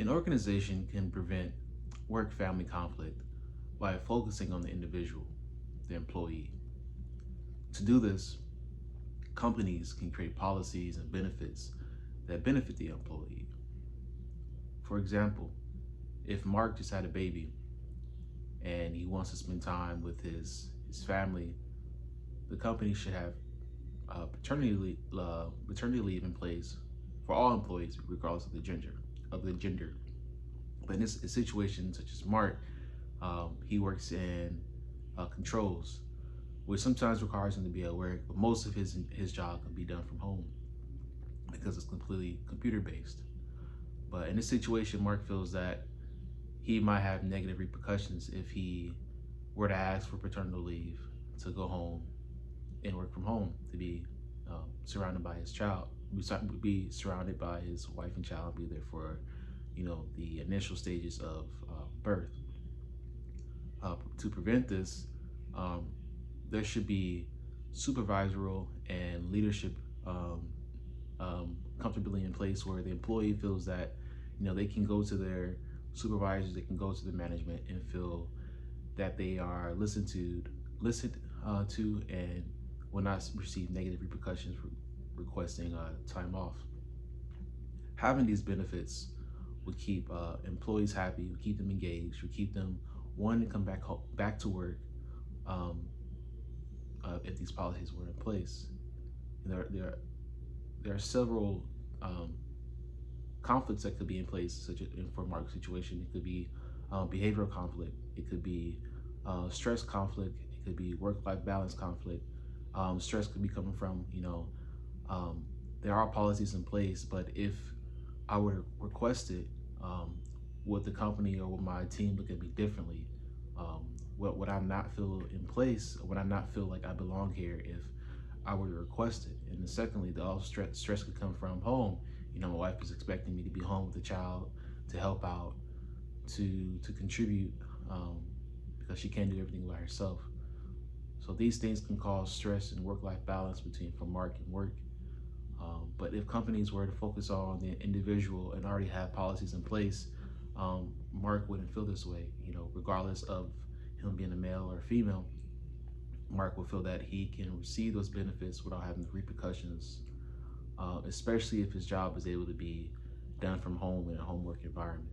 An organization can prevent work-family conflict by focusing on the individual, the employee. To do this, companies can create policies and benefits that benefit the employee. For example, if Mark just had a baby and he wants to spend time with his family, the company should have maternity leave in place for all employees, regardless of the gender. But in this situation such as Mark, he works in controls, which sometimes requires him to be at work, but most of his job can be done from home because it's completely computer based. But in this situation, Mark feels that he might have negative repercussions if he were to ask for paternal leave to go home and work from home, to be surrounded by his child, be surrounded by his wife and child, be there for the initial stages of birth. To prevent this, um, there should be supervisorial and leadership comfortably in place where the employee feels that they can go to their supervisors, they can go to the management and feel that they are listened to, and will not receive negative repercussions for requesting time off. Having these benefits would keep employees happy, would keep them engaged, would keep them wanting to come back to work um, if these policies were in place. And there are several um, conflicts that could be in place, such as for Mark's situation. It could be behavioral conflict. It could be stress conflict. It could be work-life balance conflict. Stress could be coming from, um, there are policies in place, but if I were to request it, um, would the company or would my team look at me differently? What would I not feel in place? Or would I not feel like I belong here if I were to request it? And then secondly, the all stress could come from home. My wife is expecting me to be home with the child, to help out, to contribute, because she can't do everything by herself. So these things can cause stress and work-life balance between for Mark and work. But if companies were to focus on the individual and already have policies in place, Mark wouldn't feel this way. Regardless of him being a male or a female, Mark will feel that he can receive those benefits without having the repercussions, especially if his job is able to be done from home in a home work environment.